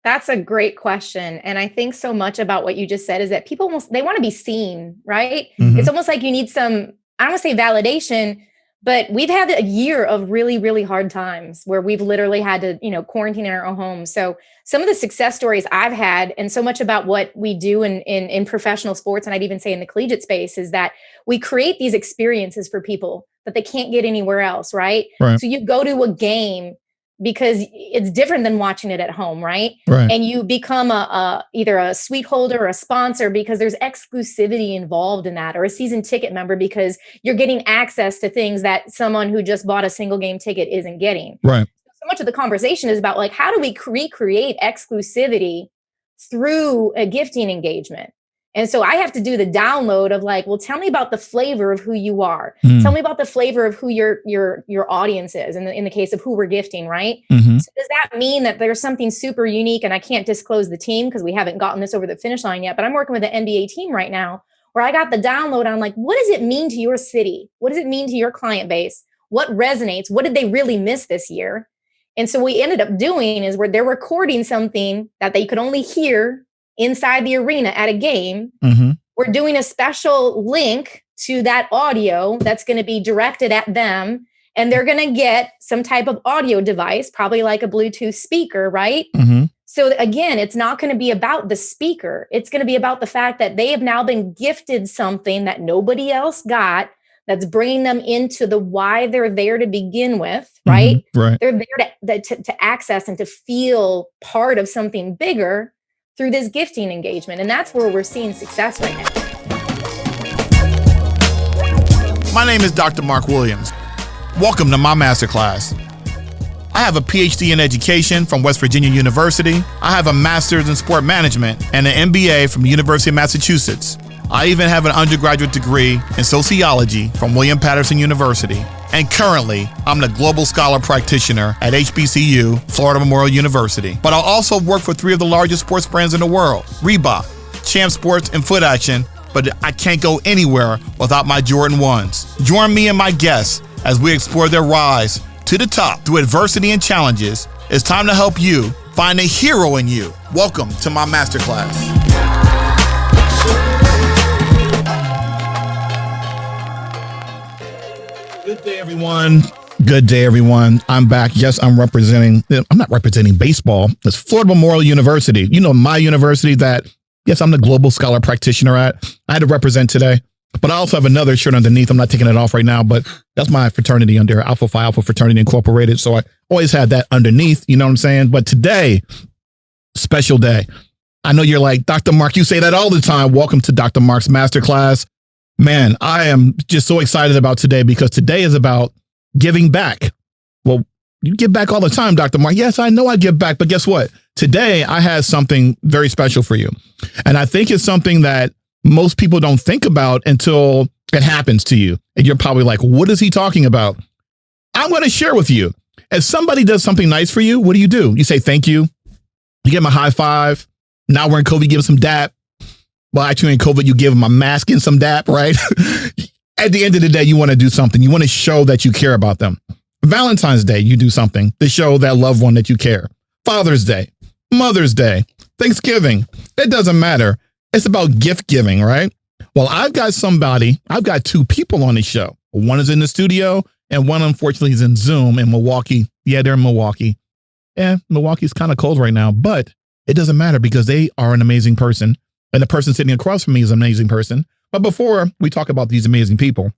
That's a great question. And I think so much about what you just said is that people they want to be seen, right? It's almost like you need some, I don't want to say validation, but we've had a year of really, really hard times where we've literally had to, quarantine in our own homes. So some of the success stories I've had, and so much about what we do in professional sports, and I'd even say in the collegiate space, is that we create these experiences for people that they can't get anywhere else, right? So you go to a game because it's different than watching it at home, right? And you become either a suite holder or a sponsor because there's exclusivity involved in that, or a season ticket member because you're getting access to things that someone who just bought a single game ticket isn't getting. So much of the conversation is about, like, how do we recreate exclusivity through a gifting engagement? And so I have to do the download of, like, well, tell me about the flavor of who you are. Tell me about the flavor of who your audience is in the case of who we're gifting, right? So does that mean that there's something super unique, and I can't disclose the team because we haven't gotten this over the finish line yet, but I'm working with an NBA team right now where I got the download on, like, what does it mean to your city? What does it mean to your client base? What resonates? What did they really miss this year? And so what we ended up doing is where they're recording something that they could only hear inside the arena at a game. We're doing a special link to that audio that's going to be directed at them, and they're going to get some type of audio device, probably like a Bluetooth speaker, right? So again, it's not going to be about the speaker. It's going to be about the fact that they have now been gifted something that nobody else got, that's bringing them into the why they're there to begin with, right? They're there to access and to feel part of something bigger through this gifting engagement. And that's where we're seeing success right now. My name is Dr. Marc Williams. Welcome to my Masterclass. I have a PhD in education from West Virginia University. I have a master's in sport management and an MBA from the University of Massachusetts. I even have an undergraduate degree in sociology from William Patterson University. And currently, I'm the Global Scholar Practitioner at HBCU, Florida Memorial University. But I also work for 3 of the largest sports brands in the world: Reebok, Champ Sports, and Foot Action. But I can't go anywhere without my Jordan 1s. Join me and my guests as we explore their rise to the top through adversity and challenges. It's time to help you find a hero in you. Welcome to my Masterclass. Good day, everyone. Good day, everyone. I'm back. Yes, I'm not representing baseball. It's Florida Memorial University. You know, my university that, yes, I'm the Global Scholar Practitioner at. I had to represent today, but I also have another shirt underneath. I'm not taking it off right now, but that's my fraternity under Alpha Phi Alpha Fraternity Incorporated. So I always had that underneath, you know what I'm saying? But today, special day. I know you're like, Dr. Marc, you say that all the time. Welcome to Dr. Marc's Masterclass. Man, I am just so excited about today because today is about giving back. Well, you give back all the time, Dr. Marc. Yes, I know I give back, but guess what? Today I have something very special for you. And I think it's something that most people don't think about until it happens to you. And you're probably like, what is he talking about? I'm going to share with you. If somebody does something nice for you, what do? You say thank you. You give them a high five. Now we're in COVID, you give them some dap. Well, actually in COVID, you give them a mask and some dap, right? At the end of the day, you want to do something. You want to show that you care about them. Valentine's Day, you do something to show that loved one that you care. Father's Day, Mother's Day, Thanksgiving. It doesn't matter. It's about gift giving, right? Well, I've got 2 people on the show. One is in the studio and one, unfortunately, is in Zoom in Milwaukee. Yeah, they're in Milwaukee. Yeah, Milwaukee's kind of cold right now, but it doesn't matter because they are an amazing person. And the person sitting across from me is an amazing person. But before we talk about these amazing people,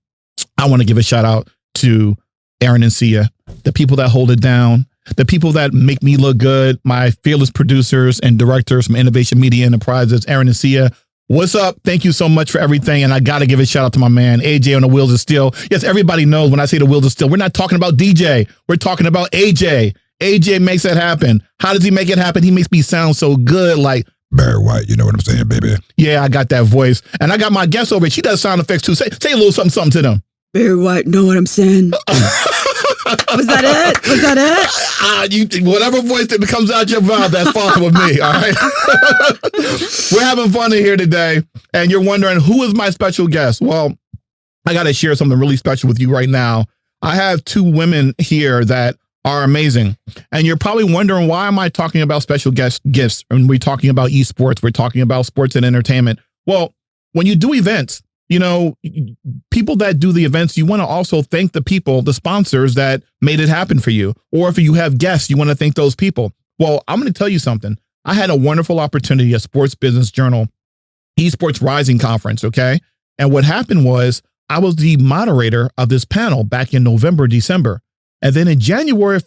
I want to give a shout out to Aaron and Sia, the people that hold it down, the people that make me look good, my fearless producers and directors from Innovation Media Enterprises, Aaron and Sia. What's up? Thank you so much for everything. And I got to give a shout out to my man, AJ on the Wheels of Steel. Yes, everybody knows when I say the Wheels of Steel, we're not talking about DJ. We're talking about AJ. AJ makes that happen. How does he make it happen? He makes me sound so good, like Barry White, you know what I'm saying, baby? Yeah, I got that voice. And I got my guest over. She does sound effects too. Say a little something to them. Barry White, know what I'm saying? Was that it? Whatever voice that comes out your mouth, that's fine with me, all right? We're having fun in here today. And you're wondering, who is my special guest? Well, I got to share something really special with you right now. I have 2 women here that are amazing. And you're probably wondering, why am I talking about special gifts? And we're talking about esports. We're talking about sports and entertainment. Well, when you do events, you know, people that do the events, you want to also thank the people, the sponsors that made it happen for you. Or if you have guests, you want to thank those people. Well, I'm going to tell you something. I had a wonderful opportunity at Sports Business Journal Esports Rising Conference. Okay. And what happened was I was the moderator of this panel back in November, December. And then in January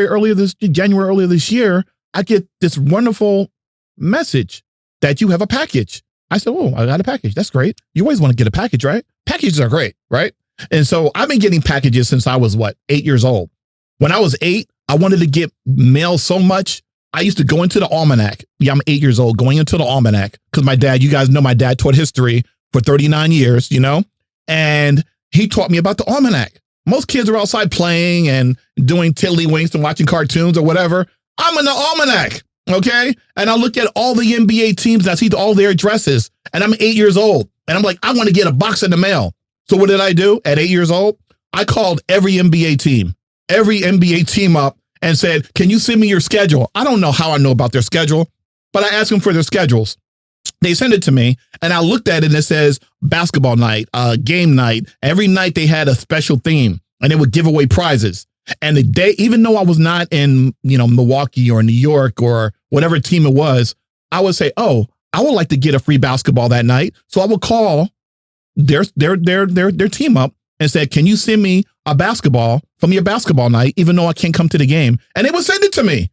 earlier this year, I get this wonderful message that you have a package. I said, oh, I got a package. That's great. You always want to get a package, right? Packages are great, right? And so I've been getting packages since I was 8 years old. When I was 8, I wanted to get mail so much. I used to go into the almanac. Yeah, I'm 8 years old, going into the almanac because my dad, you guys know my dad taught history for 39 years, you know, and he taught me about the almanac. Most kids are outside playing and doing tiddlywinks and watching cartoons or whatever. I'm in the almanac. Okay. And I look at all the NBA teams and I see all their addresses and I'm 8 years old and I'm like, I want to get a box in the mail. So what did I do at 8 years old? I called every NBA team up and said, can you send me your schedule? I don't know how I know about their schedule, but I asked them for their schedules. They sent it to me and I looked at it and it says basketball night, game night. Every night they had a special theme and they would give away prizes. And the day, even though I was not in, you know, Milwaukee or New York or whatever team it was, I would say, oh, I would like to get a free basketball that night. So I would call their team up and say, can you send me a basketball from your basketball night, even though I can't come to the game? And they would send it to me.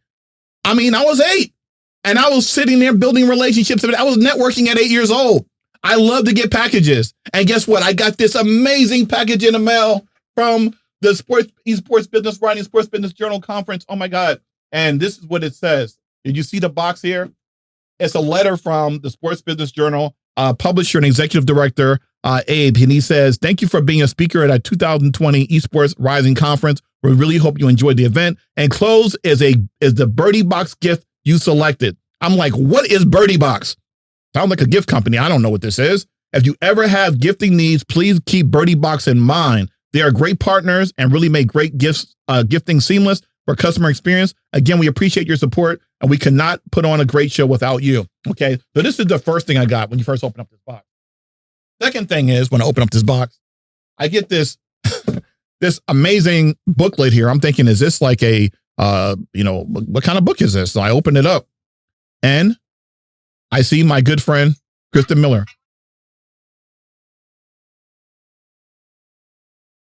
I mean, I was 8 and I was sitting there building relationships. I was networking at 8 years old. I love to get packages. And guess what? I got this amazing package in the mail from the Esports Business Writing Sports Business Journal Conference. Oh my God. And this is what it says. Did you see the box here? It's a letter from the Sports Business Journal, publisher and executive director, Abe. And he says, thank you for being a speaker at our 2020 Esports Rising Conference. We really hope you enjoyed the event. And close is the BirdieBox gift you selected. I'm like, what is BirdieBox? Sounds like a gift company. I don't know what this is. If you ever have gifting needs, please keep BirdieBox in mind. They are great partners and really make great gifting seamless for customer experience. Again, we appreciate your support and we cannot put on a great show without you. Okay. So this is the first thing I got when you first open up this box. Second thing is when I open up this box, I get this, this amazing booklet here. I'm thinking, is this like a, what kind of book is this? So I open it up and I see my good friend, Kristin Miller.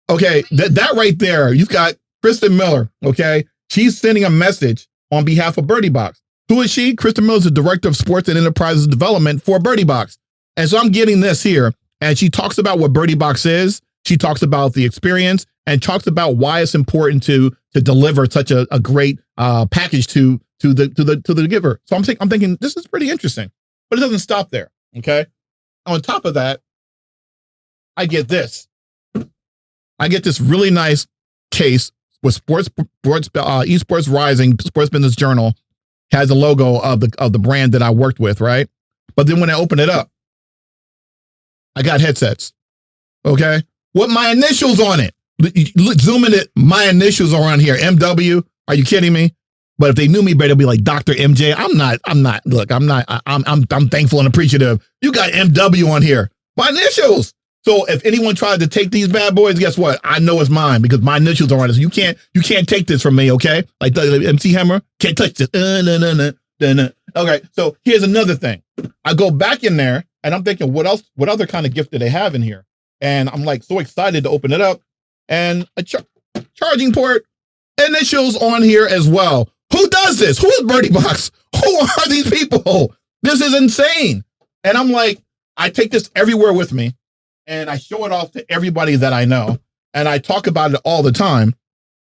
Okay, that right there, you've got Kristin Miller, okay? She's sending a message on behalf of BirdieBox. Who is she? Kristin Miller is the Director of Sports and Enterprises Development for BirdieBox. And so I'm getting this here, and she talks about what BirdieBox is. She talks about the experience and talks about why it's important to deliver such a great package to the giver. So I'm thinking this is pretty interesting, but it doesn't stop there, okay? On top of that, I get this. I get this really nice case with Esports Rising Sports Business Journal has a logo of the brand that I worked with, right? But then when I open it up, I got headsets, okay, with my initials on it. Zoom in it, my initials are on here. MW. Are you kidding me? But if they knew me better, they'd be like Dr. MJ. I'm thankful and appreciative. You got MW on here, my initials. So if anyone tried to take these bad boys, guess what? I know it's mine because my initials are on it. So you can't take this from me, okay? Like the MC Hammer, can't touch this. Okay, so here's another thing. I go back in there and I'm thinking, what else? What other kind of gift do they have in here? And I'm like so excited to open it up, and a charging port, initials on here as well. Who does this? Who is BirdieBox? Who are these people? This is insane. And I'm like, I take this everywhere with me. And I show it off to everybody that I know. And I talk about it all the time.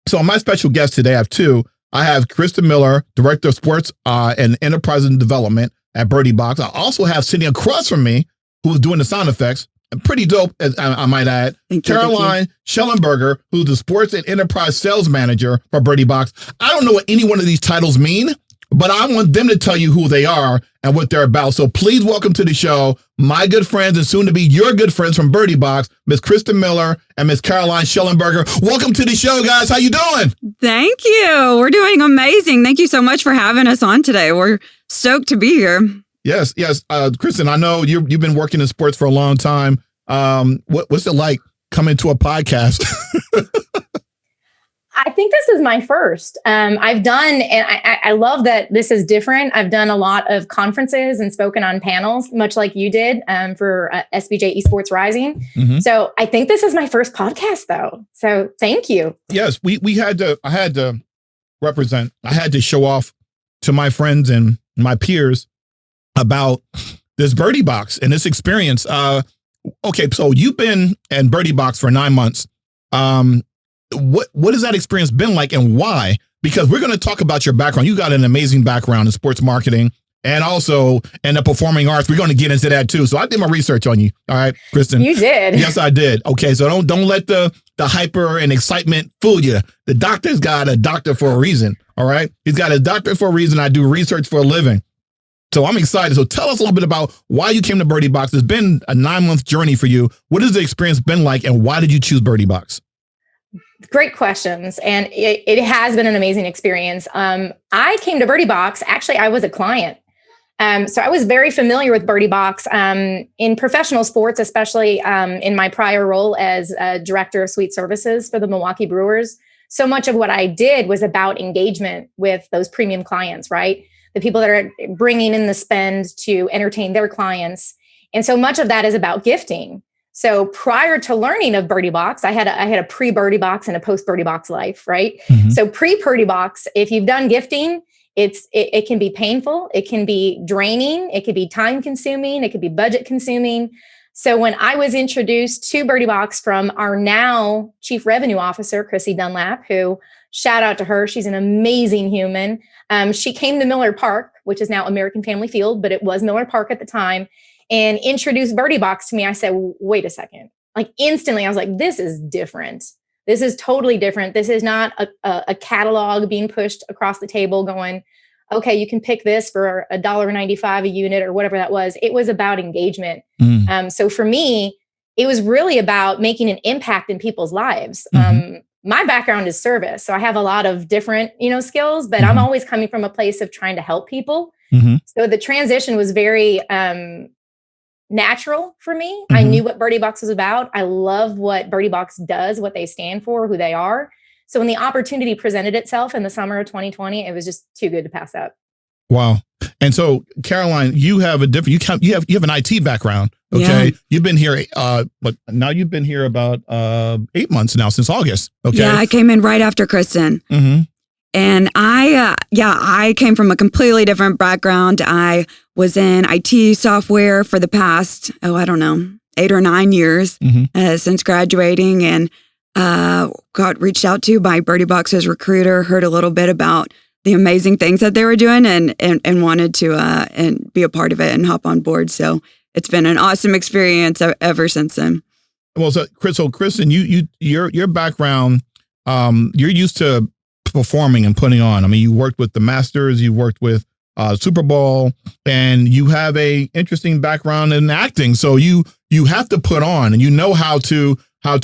So my special guest today, I have two. I have Kristin Miller, Director of Sports and Enterprise and Development at BirdieBox. I also have sitting across from me, who's doing the sound effects, and pretty dope, as I might add, Caroline Shellenberger, who's the Sports and Enterprise Sales Manager for BirdieBox. I don't know what any one of these titles mean, but I want them to tell you who they are and what they're about. So please welcome to the show my good friends and soon to be your good friends from BirdieBox, Miss Kristin Miller and Miss Caroline Shellenberger. Welcome to the show, guys. How you doing? Thank you. We're doing amazing. Thank you so much for having us on today. We're stoked to be here. Yes. Kristin, I know you've been working in sports for a long time. What's it like coming to a podcast? I think this is my first. I've done, and I love that this is different. I've done a lot of conferences and spoken on panels, much like you did for SBJ Esports Rising. Mm-hmm. So I think this is my first podcast, though. So thank you. Yes, I had to represent. I had to show off to my friends and my peers about this BirdieBox and this experience. Okay, so you've been in BirdieBox for 9 months. What has that experience been like and why? Because we're going to talk about your background. You got an amazing background in sports marketing and also in the performing arts. We're going to get into that too. So I did my research on you. All right, Kristin. You did. Yes, I did. Okay, so don't let the hyper and excitement fool you. The doctor's got a doctor for a reason. All right, he's got a doctor for a reason. I do research for a living. So I'm excited. So tell us a little bit about why you came to BirdieBox. It's been a 9-month journey for you. What has the experience been like and why did you choose BirdieBox? Great questions. And it has been an amazing experience. I came to BirdieBox. Actually, I was a client. So I was very familiar with BirdieBox in professional sports, especially in my prior role as director of suite services for the Milwaukee Brewers. So much of what I did was about engagement with those premium clients, right? The people that are bringing in the spend to entertain their clients. And so much of that is about gifting. So prior to learning of BirdieBox, I had a pre-BirdieBox and a post-BirdieBox life, right? Mm-hmm. So pre-BirdieBox, if you've done gifting, it can be painful, it can be draining, it could be time consuming, it could be budget consuming. So when I was introduced to BirdieBox from our now Chief Revenue Officer, Chrissy Dunlap, who shout out to her, she's an amazing human. She came to Miller Park, which is now American Family Field, but it was Miller Park at the time, and introduced BirdieBox to me. I said, wait a second. Like instantly, I was like, this is different. This is totally different. This is not a catalog being pushed across the table going, okay, you can pick this for $1.95 a unit or whatever that was. It was about engagement. So for me, it was really about making an impact in people's lives. My background is service. So I have a lot of different, skills, but I'm always coming from a place of trying to help people. So the transition was very natural for me. I knew what BirdieBox was about. I love what BirdieBox does, what they stand for, who they are. So when the opportunity presented itself in the summer of 2020, it was just too good to pass up. Wow. And so Caroline, you have a different, you have an IT background. Okay. Yeah. You've been here, but now you've been here about 8 months now, since August. Okay. Yeah. I came in right after Kristin. And I came from a completely different background. I was in IT software for the past, 8 or 9 years since graduating, and got reached out to by BirdieBox's recruiter, heard a little bit about the amazing things that they were doing and wanted to and be a part of it and hop on board. So it's been an awesome experience ever since then. Well, so Kristin, your background, you're used to performing and putting on. I mean, you worked with the Masters, you worked with Super Bowl, and you have a interesting background in acting. So you have to put on, and you know how to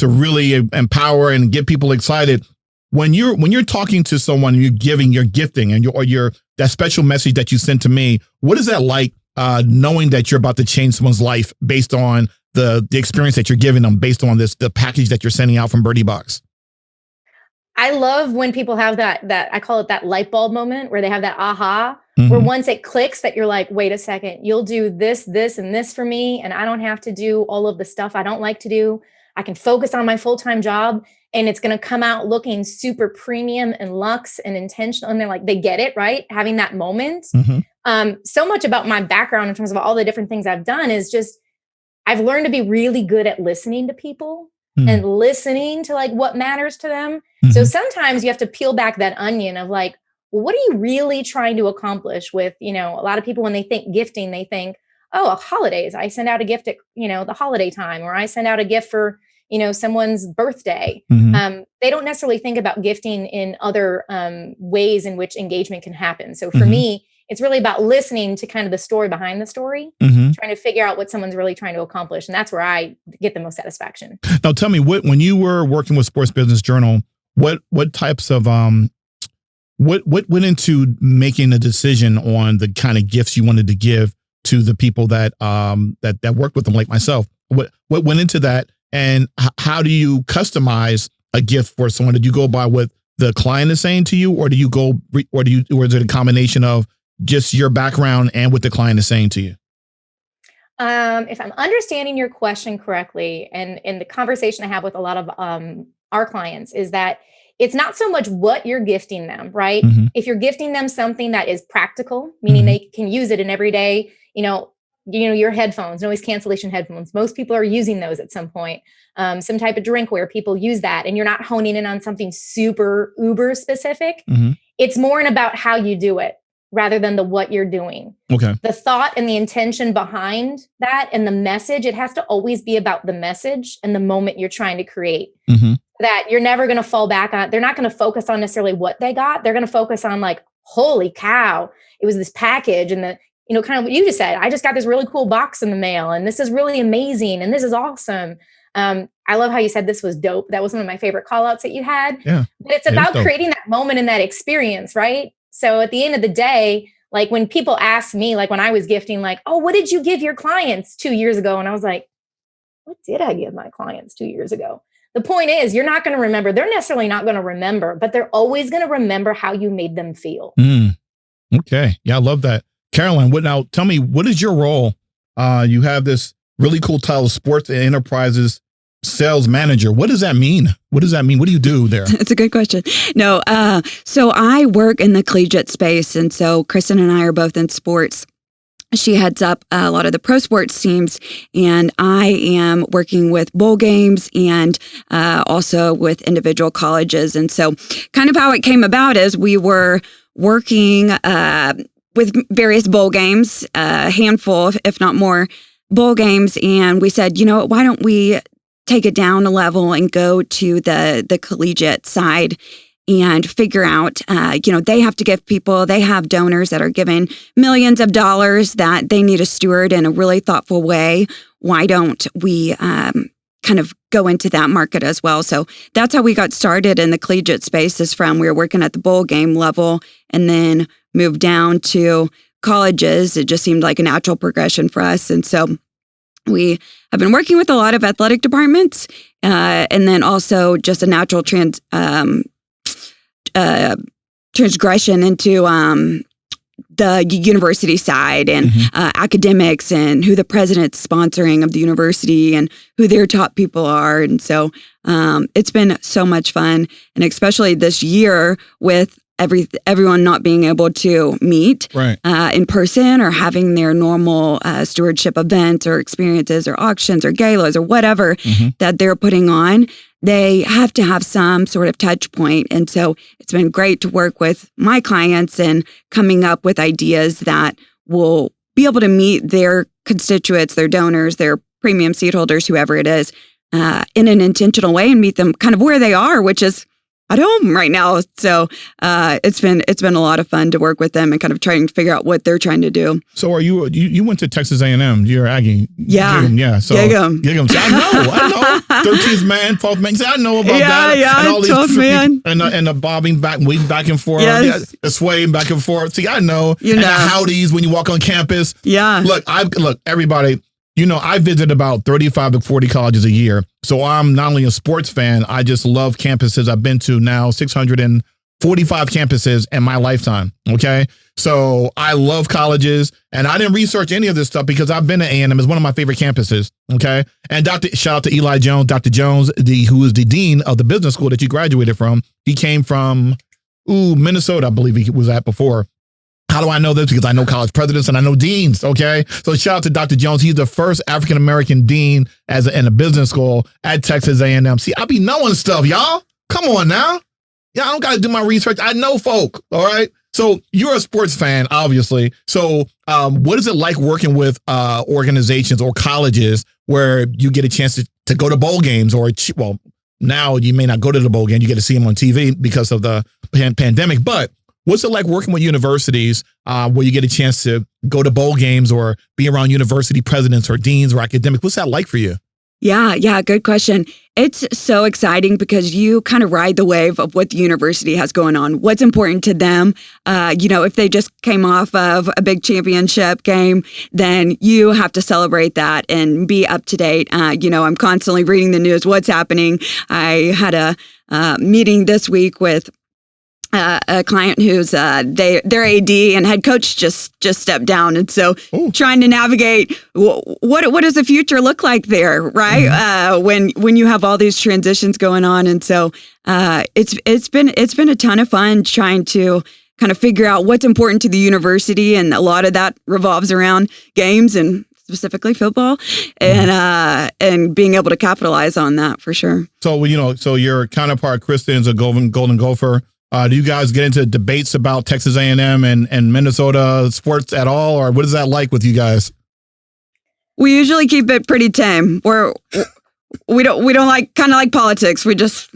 really empower and get people excited. When you're talking to someone, you're gifting, and your that special message that you sent to me. What is that like? Knowing that you're about to change someone's life based on the experience that you're giving them, based on the package that you're sending out from BirdieBox. I love when people have that I call it that light bulb moment where they have that aha, where once it clicks that you're like, wait a second, you'll do this, this, and this for me. And I don't have to do all of the stuff I don't like to do. I can focus on my full-time job and it's going to come out looking super premium and luxe and intentional. And they're like, they get it, right? Having that moment. So much about my background in terms of all the different things I've done is just, I've learned to be really good at listening to people and listening to like what matters to them. So sometimes you have to peel back that onion of like, well, what are you really trying to accomplish with, a lot of people when they think gifting, they think, oh, holidays. I send out a gift at, the holiday time, or I send out a gift for, someone's birthday. They don't necessarily think about gifting in other ways in which engagement can happen. So for me, it's really about listening to kind of the story behind the story, trying to figure out what someone's really trying to accomplish. And that's where I get the most satisfaction. Now, tell me, when you were working with Sports Business Journal, what types of what went into making a decision on the kind of gifts you wanted to give to the people that that worked with them, like myself? What went into that, and how do you customize a gift for someone? Did you go by what the client is saying to you, or is it a combination of just your background and what the client is saying to you? If I'm understanding your question correctly, and in the conversation I have with a lot of our clients, is that it's not so much what you're gifting them, right? If you're gifting them something that is practical, meaning they can use it in everyday, your headphones, noise cancellation headphones. Most people are using those at some point. Some type of drinkware, people use that, and you're not honing in on something super uber specific. It's more about how you do it rather than what you're doing. Okay. The thought and the intention behind that and the message, it has to always be about the message and the moment you're trying to create. That you're never going to fall back on. They're not going to focus on necessarily what they got. They're going to focus on like, holy cow, it was this package, and the, kind of what you just said, I just got this really cool box in the mail, and this is really amazing, and this is awesome. I love how you said this was dope. That was one of my favorite call outs that you had. Yeah. But it's about creating that moment and that experience, right? So at the end of the day, like when people ask me, like when I was gifting, like, oh, what did you give your clients 2 years ago? And I was like, what did I give my clients 2 years ago? The point is, you're not going to remember. They're necessarily not going to remember, but they're always going to remember how you made them feel. Okay. Yeah, I love that. Caroline, tell me, what is your role? You have this really cool title, Sports and Enterprises Sales Manager. What does that mean? What does that mean? What do you do there? It's a good question. No, so I work in the collegiate space. And so Kristin and I are both in sports. She heads up a lot of the pro sports teams, and I am working with bowl games and also with individual colleges. And so kind of how it came about is we were working with various bowl games, a handful, if not more, bowl games. And we said, why don't we take it down a level and go to the collegiate side and figure out, they have to give people, they have donors that are giving millions of dollars that they need to steward in a really thoughtful way. Why don't we kind of go into that market as well? So that's how we got started in the collegiate space, is from we were working at the bowl game level and then moved down to colleges. It just seemed like a natural progression for us. And so we have been working with a lot of athletic departments and then also just a natural transgression into the university side and academics and who the president's sponsoring of the university and who their top people are. And so it's been so much fun. And especially this year with everyone not being able to meet in person or having their normal stewardship events or experiences or auctions or galas or whatever that they're putting on, they have to have some sort of touch point. And so it's been great to work with my clients and coming up with ideas that will be able to meet their constituents, their donors, their premium seat holders, whoever it is, in an intentional way and meet them kind of where they are, which is at home right now. So it's been a lot of fun to work with them and kind of trying to figure out what they're trying to do. So are you went to Texas A&M? You're Aggie. Yeah. Yeah. So Gig'em. So I know. 13th man, 12th man. See, I know about that. Yeah. And all 12th man. And the bobbing back and forth. Yes. The swaying back and forth. See, I know. And the howdies when you walk on campus. Yeah. Look, everybody. I visit about 35 to 40 colleges a year. So I'm not only a sports fan, I just love campuses. I've been to now 645 campuses in my lifetime. Okay. So I love colleges, and I didn't research any of this stuff because I've been to A&M. It's one of my favorite campuses. Okay. And shout out to Eli Jones, Dr. Jones, who is the dean of the business school that you graduated from. He came from Minnesota, I believe he was at before. How do I know this? Because I know college presidents and I know deans. Okay. So shout out to Dr. Jones. He's the first African-American dean in a business school at Texas A&M. See, I be knowing stuff, y'all. Come on now. Yeah, I don't got to do my research. I know folk. All right. So you're a sports fan, obviously. So what is it like working with organizations or colleges where you get a chance to to go to bowl games well, now you may not go to the bowl game. You get to see them on TV because of the pandemic. But what's it like working with universities where you get a chance to go to bowl games or be around university presidents or deans or academics? What's that like for you? Yeah, good question. It's so exciting because you kind of ride the wave of what the university has going on, what's important to them. If they just came off of a big championship game, then you have to celebrate that and be up to date. I'm constantly reading the news, what's happening. I had a meeting this week with a client who's their AD and head coach just stepped down, and so trying to navigate what does the future look like there, right? Mm-hmm. When you have all these transitions going on, and so it's been a ton of fun trying to kind of figure out what's important to the university, and a lot of that revolves around games and specifically football, and being able to capitalize on that for sure. So your counterpart Kristin is a Golden Gopher. Do you guys get into debates about Texas A&M and Minnesota sports at all, or what is that like with you guys? We usually keep it pretty tame. We don't like politics. We just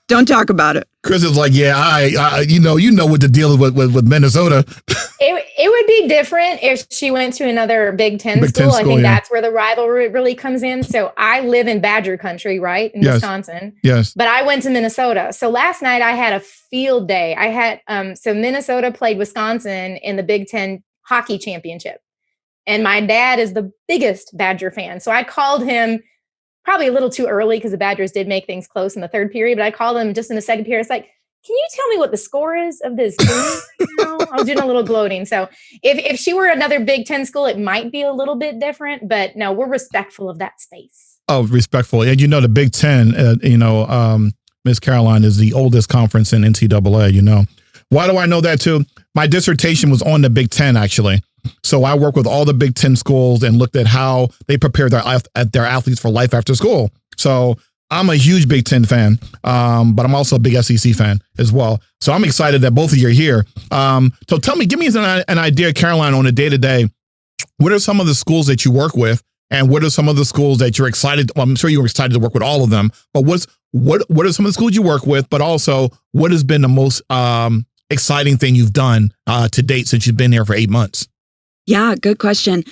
don't talk about it. Chris is like, yeah, I you know what the deal is with Minnesota. It would be different if she went to another Big Ten school. I think that's where the rivalry really comes in. So I live in Badger country, right? In Wisconsin. Yes. But I went to Minnesota. So last night I had a field day. I had, so Minnesota played Wisconsin in the Big Ten hockey championship. And my dad is the biggest Badger fan. So I called him probably a little too early because the Badgers did make things close in the third period, but I called him just in the second period. It's like, can you tell me what the score is of this game right now? I was doing a little gloating. So if she were another Big Ten school, it might be a little bit different, but no, we're respectful of that space. Oh, respectful. And the Big Ten, Miss Caroline is the oldest conference in NCAA, Why do I know that too? My dissertation was on the Big Ten, actually. So I work with all the Big Ten schools and looked at how they prepare their athletes for life after school. So I'm a huge Big Ten fan, but I'm also a big SEC fan as well. So I'm excited that both of you are here. So give me an idea, Caroline, on a day-to-day. What are some of the schools that you work with, and what are some of the schools that you're excited? Well, I'm sure you were excited to work with all of them, but what are some of the schools you work with? But also, what has been the most exciting thing you've done to date since you've been here for 8 months? Yeah, good question.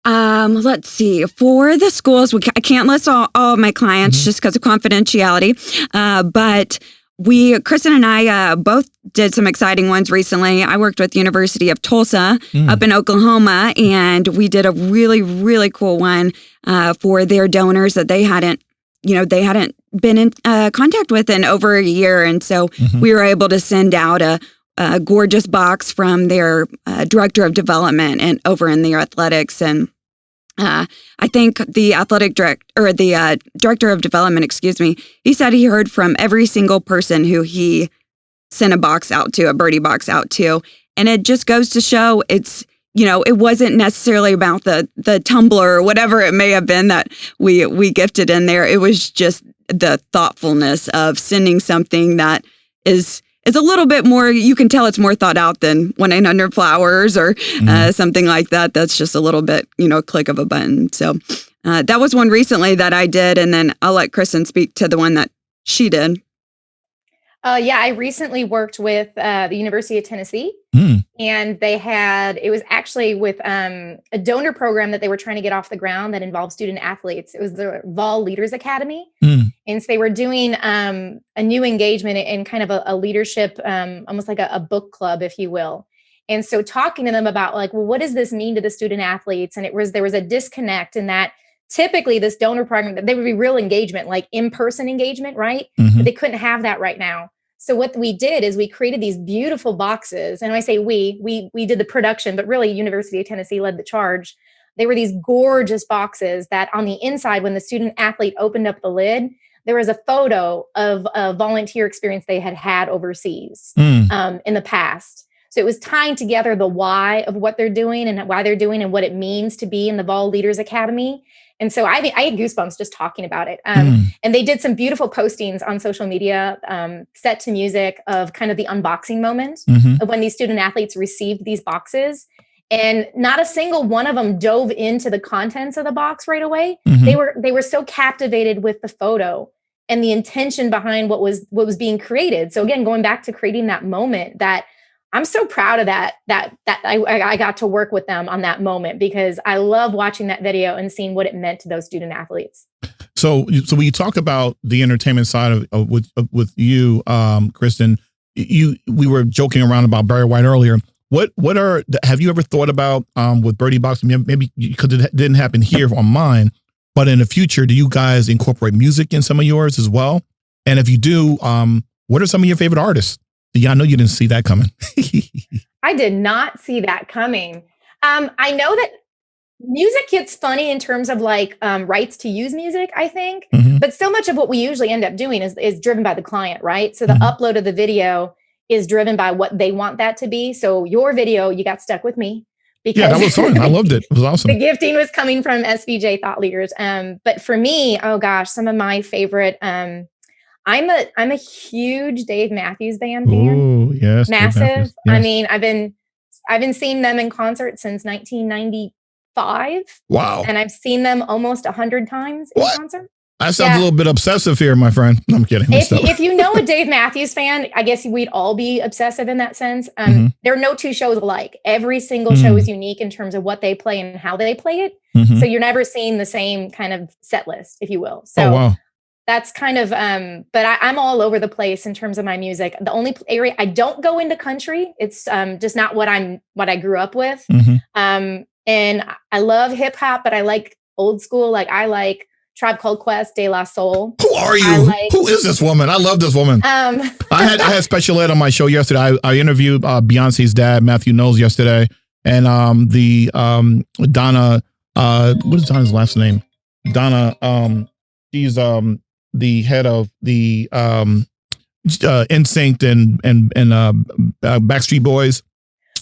Let's see. For the schools, I can't list all of my clients just because of confidentiality. But Kristin and I both did some exciting ones recently. I worked with University of Tulsa up in Oklahoma, and we did a really, really cool one for their donors that they hadn't been in contact with in over a year. And so we were able to send out a gorgeous box from their director of development and over in their athletics. And I think the athletic director of development, he said he heard from every single person who he sent a BirdieBox out to. And it just goes to show it wasn't necessarily about the tumbler or whatever it may have been that we gifted in there. It was just the thoughtfulness of sending something that is a little bit more, you can tell it's more thought out than 1-800-Flowers or something like that. That's just a little bit, a click of a button. So that was one recently that I did. And then I'll let Kristin speak to the one that she did. I recently worked with the University of Tennessee, and it was actually with a donor program that they were trying to get off the ground that involved student athletes. It was the Vol Leaders Academy. And so they were doing a new engagement in kind of a leadership, almost like a book club, if you will. And so talking to them about what does this mean to the student athletes? And there was a disconnect in that typically this donor program, there would be real engagement, like in-person engagement, right? But they couldn't have that right now. So what we did is we created these beautiful boxes. And when I say we did the production, but really University of Tennessee led the charge. They were these gorgeous boxes that on the inside, when the student athlete opened up the lid, there was a photo of a volunteer experience they had overseas in the past. So it was tying together the why of what they're doing and why they're doing and what it means to be in the Vol Leaders Academy. And so I had goosebumps just talking about it. And they did some beautiful postings on social media, set to music of kind of the unboxing moment of when these student athletes received these boxes. And not a single one of them dove into the contents of the box right away. They were so captivated with the photo and the intention behind what was being created. So again, going back to creating that moment, that I'm so proud of that I got to work with them on that moment, because I love watching that video and seeing what it meant to those student athletes. So when you talk about the entertainment side of with you, Kristin, we were joking around about Barry White earlier. Have you ever thought about with BirdieBox, maybe because it didn't happen here on mine, but in the future, do you guys incorporate music in some of yours as well? And if you do, what are some of your favorite artists? Yeah, I know you didn't see that coming. I did not see that coming. I know that music gets funny in terms of like rights to use music, I think, but so much of what we usually end up doing is driven by the client, right? So the upload of the video is driven by what they want that to be. So your video, you got stuck with me. Because that was fun. I loved it. It was awesome. The gifting was coming from SVJ thought leaders. But for me, oh gosh, some of my favorite, I'm a huge Dave Matthews Band fan. Oh, yes. Massive. Yes. I mean, I've been seeing them in concert since 1995. Wow. And I've seen them almost 100 times in concert. That sounds a little bit obsessive here, my friend. No, I'm kidding. If you know a Dave Matthews fan, I guess we'd all be obsessive in that sense. There are no two shows alike. Every single show is unique in terms of what they play and how they play it. So you're never seeing the same kind of set list, if you will. So that's kind of, but I'm all over the place in terms of my music. The only area I don't go into country, it's just not what I grew up with. And I love hip hop, but I like old school. Like I like Tribe Called Quest, De La Soul. Who are you? Who is this woman? I love this woman. I had Special Ed on my show yesterday. I interviewed Beyonce's dad, Matthew Knowles, yesterday, and Donna. What is Donna's last name? Donna. She's the head of the NSYNC and Backstreet Boys.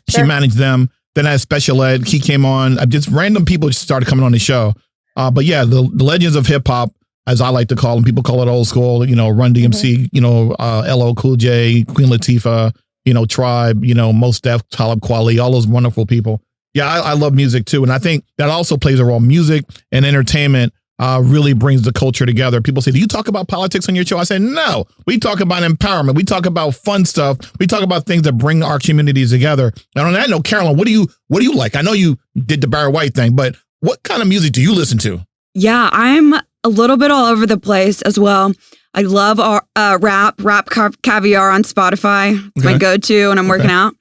She managed them. Then I had Special Ed. He came on. Just random people just started coming on the show. But yeah, the legends of hip hop, as I like to call them, people call it old school, Run DMC, LL Cool J, Queen Latifah, Tribe, Mos Def, Talib Kweli, all those wonderful people. Yeah, I love music too. And I think that also plays a role. Music and entertainment really brings the culture together. People say, do you talk about politics on your show? I say, no, we talk about empowerment. We talk about fun stuff. We talk about things that bring our communities together. And on that note, Carolyn, what do you like? I know you did the Barry White thing, but what kind of music do you listen to? Yeah, I'm a little bit all over the place as well. I love rap caviar on Spotify. It's my go-to when I'm working out.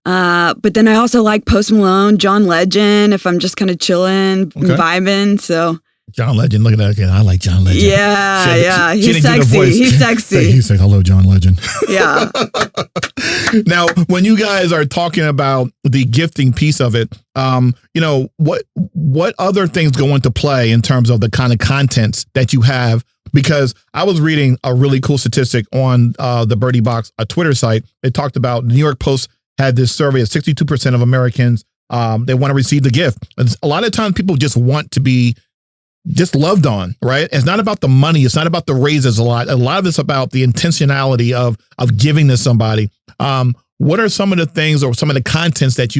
But then I also like Post Malone, John Legend, if I'm just kind of chilling, vibing. So John Legend, look at that again. I like John Legend. Yeah. He's sexy. He's sexy. He's like, hello, John Legend. Yeah. Now, when you guys are talking about the gifting piece of it, what other things go into play in terms of the kind of contents that you have? Because I was reading a really cool statistic on the BirdieBox, a Twitter site. It talked about the New York Post had this survey of 62% of Americans, they want to receive the gift. And a lot of times people just want to be just loved on, right? It's not about the money. It's not about the raises a lot. A lot of it's about the intentionality of giving to somebody. What are some of the things or some of the contents that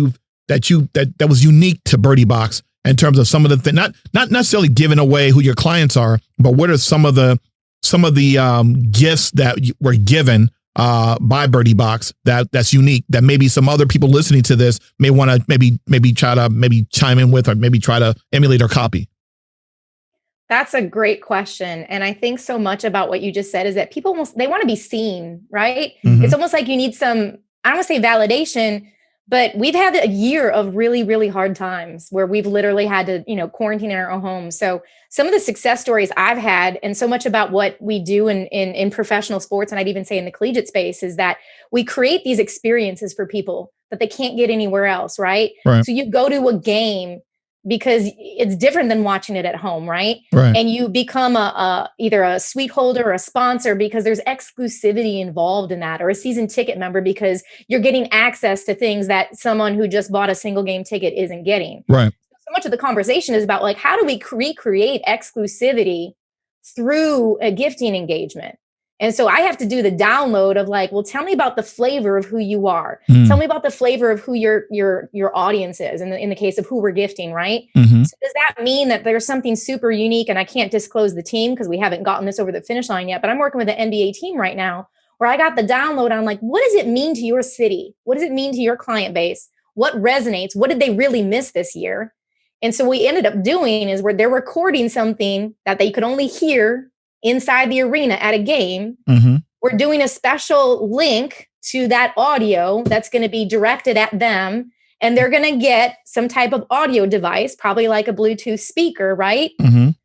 was unique to BirdieBox in terms of some of the things, not necessarily giving away who your clients are, but what are some of the gifts that were given by BirdieBox that's unique, that maybe some other people listening to this may want to maybe try to chime in with, or maybe try to emulate or copy? That's a great question. And I think so much about what you just said is that people they want to be seen, right? It's almost like you need some, I don't want to say validation, but we've had a year of really, really hard times where we've literally had to, quarantine in our own homes. So some of the success stories I've had, and so much about what we do in professional sports, and I'd even say in the collegiate space, is that we create these experiences for people that they can't get anywhere else, right? So you go to a game because it's different than watching it at home, right? And you become either a suite holder or a sponsor because there's exclusivity involved in that, or a season ticket member because you're getting access to things that someone who just bought a single game ticket isn't getting. So much of the conversation is about, like, how do we recreate exclusivity through a gifting engagement? And so I have to do the download of like, well, tell me about the flavor of who you are. Tell me about the flavor of who your audience is in the case of who we're gifting, right? So does that mean that there's something super unique, and I can't disclose the team because we haven't gotten this over the finish line yet, but I'm working with an NBA team right now where I got the download on like, what does it mean to your city? What does it mean to your client base? What resonates? What did they really miss this year? And so what we ended up doing is where they're recording something that they could only hear inside the arena at a game. We're doing a special link to that audio that's going to be directed at them. And they're going to get some type of audio device, probably like a Bluetooth speaker, right?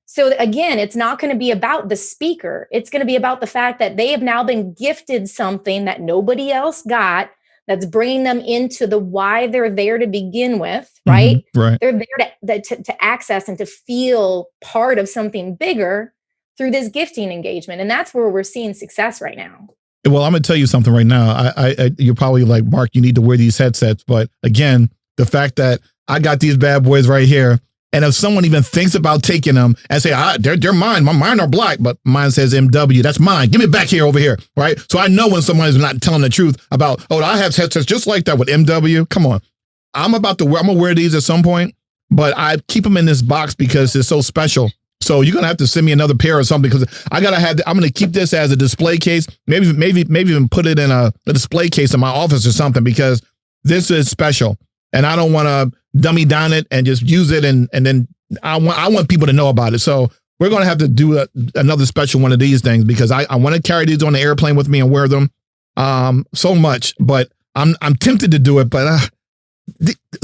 So again, it's not going to be about the speaker. It's going to be about the fact that they have now been gifted something that nobody else got, that's bringing them into the why they're there to begin with, right? Right. They're there to access and to feel part of something bigger through this gifting engagement. And that's where we're seeing success right now. Well, I'm going to tell you something right now. I you're probably like, Mark, you need to wear these headsets. But again, the fact that I got these bad boys right here, and if someone even thinks about taking them and say, they're mine, mine are black, but mine says MW, that's mine. Give me back here over here, right? So I know when someone's not telling the truth about, I have headsets just like that with MW. Come on. I'm going to wear these at some point, but I keep them in this box because it's so special. So you're going to have to send me another pair or something, because I'm going to keep this as a display case, maybe even put it in a display case in my office or something, because this is special. And I don't want to dummy down it and just use it. And then I want people to know about it. So we're going to have to do another special one of these things, because I want to carry these on the airplane with me and wear them so much. But I'm tempted to do it. But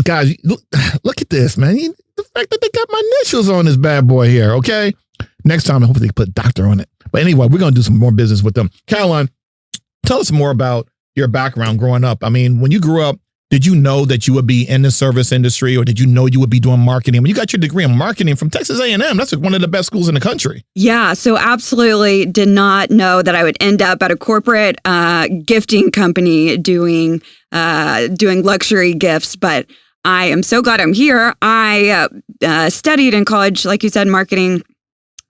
guys, look at this, man. The fact that they got my initials on this bad boy here. Okay. Next time, I hope they put doctor on it. But anyway, we're going to do some more business with them. Caroline, tell us more about your background growing up. I mean, when you grew up, did you know that you would be in the service industry, or did you know you would be doing marketing? When you got your degree in marketing from Texas A&M, that's like one of the best schools in the country. Yeah, so absolutely did not know that I would end up at a corporate gifting company doing luxury gifts, but I am so glad I'm here. I studied in college, like you said, marketing,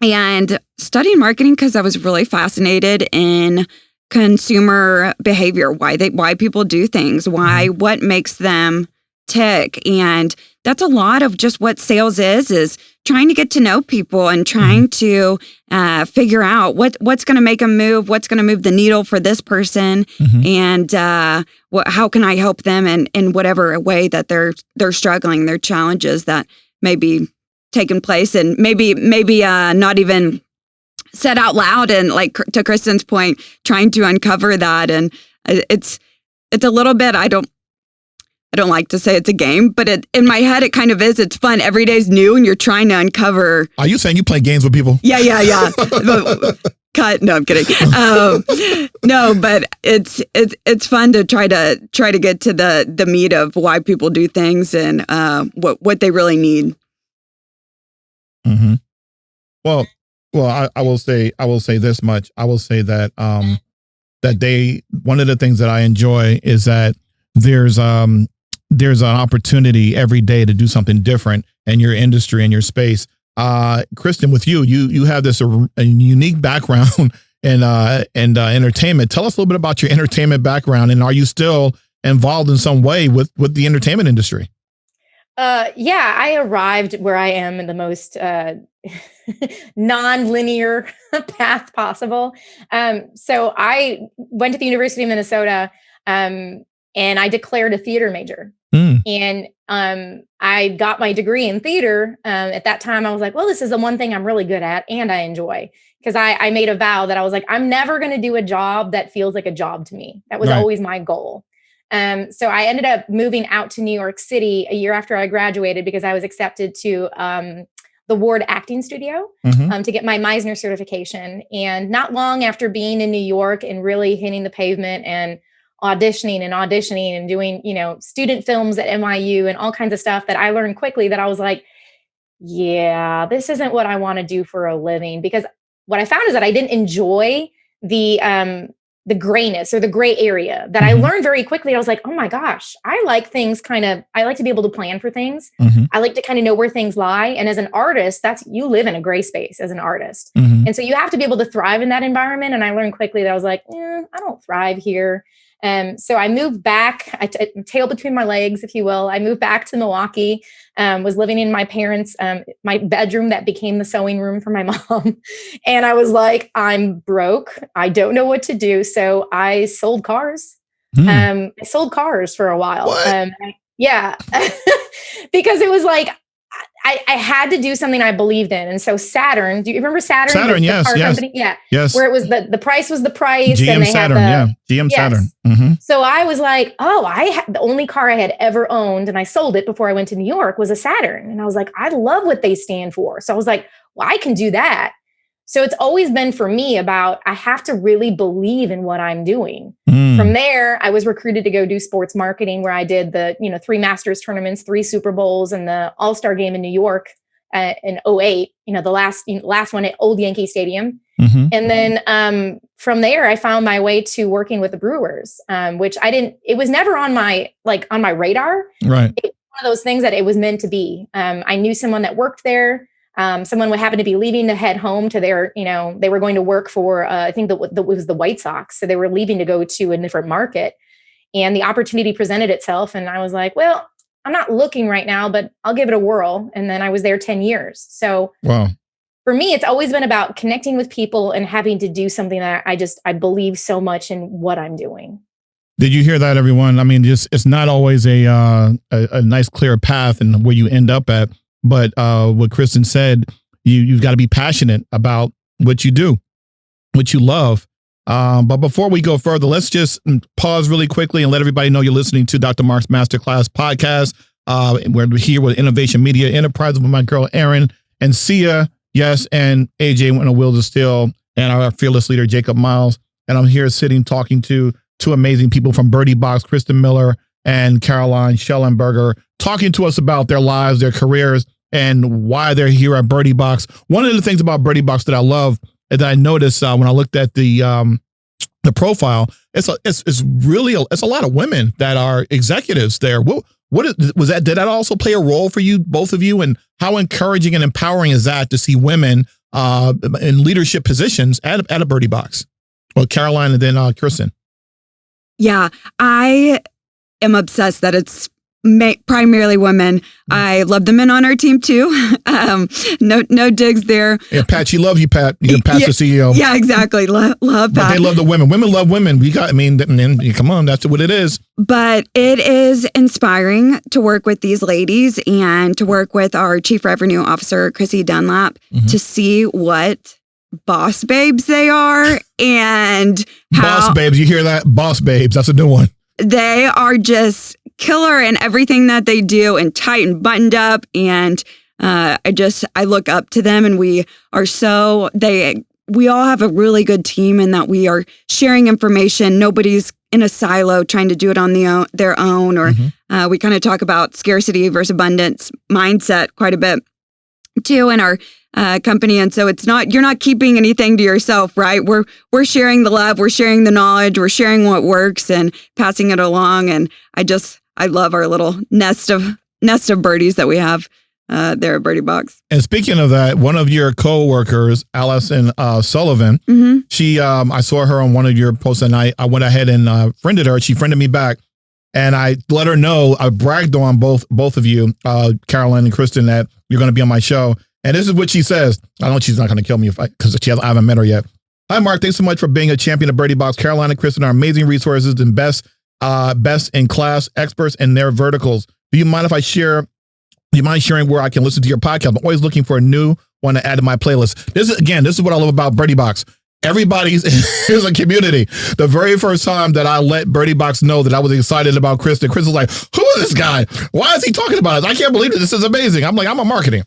and studied marketing because I was really fascinated in consumer behavior, why people do things, what makes them tick. And that's a lot of just what sales is trying to get to know people and trying to figure out what's going to make them move, what's going to move the needle for this person, and how can I help them in whatever way that they're struggling, their challenges that may be taking place, and maybe not even said out loud, and like to Kristin's point, trying to uncover that. And it's a little bit, I don't like to say it's a game, but in my head it kind of is. It's fun. Every day's new, and you're trying to uncover. Are you saying you play games with people? Yeah. Cut. No, I'm kidding. No, but it's fun to try to get to the meat of why people do things and what they really need. Well, I will say this much. I will say that one of the things that I enjoy is that there's an opportunity every day to do something different in your industry, in your space. Kristin, with you have this a unique background in entertainment. Tell us a little bit about your entertainment background, and are you still involved in some way with the entertainment industry? Yeah, I arrived where I am in the most non-linear path possible. So I went to the University of Minnesota, and I declared a theater major. And I got my degree in theater. At that time, I was like, well, this is the one thing I'm really good at and I enjoy. Because I made a vow that I was like, I'm never going to do a job that feels like a job to me. That was always my goal. So I ended up moving out to New York City a year after I graduated, because I was accepted to the Ward Acting Studio to get my Meisner certification. And not long after being in New York and really hitting the pavement and auditioning and doing, student films at NYU and all kinds of stuff, that I learned quickly that I was like, yeah, this isn't what I want to do for a living. Because what I found is that I didn't enjoy the the grayness or the gray area that I learned very quickly. I was like, oh my gosh, I like things I like to be able to plan for things. I like to kind of know where things lie. And as an artist, you live in a gray space as an artist. And so you have to be able to thrive in that environment. And I learned quickly that I was like, I don't thrive here. So I moved back, tail between my legs, if you will. I moved back to Milwaukee, was living in my parents' my bedroom that became the sewing room for my mom. And I was like, I'm broke. I don't know what to do. So I sold cars. I sold cars for a while. Yeah, because it was like, I had to do something I believed in. And so Saturn, do you remember Saturn? Saturn, yes. Company? Yeah. Yes. Where it was the price was the price. GM and they Saturn, had GM yes. Saturn. So I was like, the only car I had ever owned, and I sold it before I went to New York, was a Saturn. And I was like, I love what they stand for. So I was like, well, I can do that. So it's always been for me about, I have to really believe in what I'm doing. From there, I was recruited to go do sports marketing, where I did the, 3 Masters tournaments, 3 Super Bowls, and the All-Star game in New York in 2008, the last one at Old Yankee Stadium. And then from there, I found my way to working with the Brewers, which it was never on my radar. Right. It was one of those things that it was meant to be. I knew someone that worked there. Someone would happen to be leaving to head home to their, they were going to work for, I think it was the White Sox. So they were leaving to go to a different market, and the opportunity presented itself. And I was like, well, I'm not looking right now, but I'll give it a whirl. And then I was there 10 years. So for me, it's always been about connecting with people and having to do something that I believe so much in what I'm doing. Did you hear that, everyone? I mean, it's not always a nice, clear path and where you end up at. But what Kristin said, you've got to be passionate about what you do, what you love. But before we go further, let's just pause really quickly and let everybody know you're listening to Dr. Marc's Masterclass podcast. We're here with Innovation Media Enterprise with my girl, Erin, and Sia, yes, and AJ on the Wheels of Steel, and our fearless leader, Jacob Miles. And I'm here sitting talking to 2 amazing people from BirdieBox, Kristin Miller and Caroline Shellenberger, talking to us about their lives, their careers, and why they're here at BirdieBox. One of the things about BirdieBox that I love, that I noticed when I looked at the profile, it's a lot of women that are executives there. Was that? Did that also play a role for you, both of you? And how encouraging and empowering is that to see women in leadership positions at a BirdieBox? Well, Caroline and then Kristin. Yeah, I am obsessed that it's primarily women. I love the men on our team too. No digs there. Yeah, Pat, she loves you, Pat. Pat's the CEO. Yeah, exactly. Love Pat. But they love the women. Women love women. Come on, that's what it is. But it is inspiring to work with these ladies and to work with our Chief Revenue Officer, Chrissy Dunlap, to see what boss babes they are and how boss babes. You hear that? Boss babes. That's a new one. They are just killer in everything that they do, and tight and buttoned up. And I look up to them, and we all have a really good team in that we are sharing information. Nobody's in a silo trying to do it on their own, or we kind of talk about scarcity versus abundance mindset quite a bit too in our company. And so you're not keeping anything to yourself, right? We're sharing the love, we're sharing the knowledge, we're sharing what works and passing it along. And I love our little nest of birdies that we have there at BirdieBox. And speaking of that, one of your co-workers, Allison Sullivan, she I saw her on one of your posts, and I went ahead and friended her. She friended me back, and I let her know, I bragged on both of you, Caroline and Kristin, that you're going to be on my show. And this is what she says. I know she's not going to kill me because I haven't met her yet. Hi, Marc. Thanks so much for being a champion of BirdieBox. Caroline and Kristin are amazing resources and best in class experts in their verticals. Do you mind sharing where I can listen to your podcast? I'm always looking for a new one to add to my playlist. This is what I love about BirdieBox. Everybody's is a community. The very first time that I let BirdieBox know that I was excited about Kristin was like, who is this guy? Why is he talking about us? I can't believe it. This is amazing. I'm like, I'm a marketer.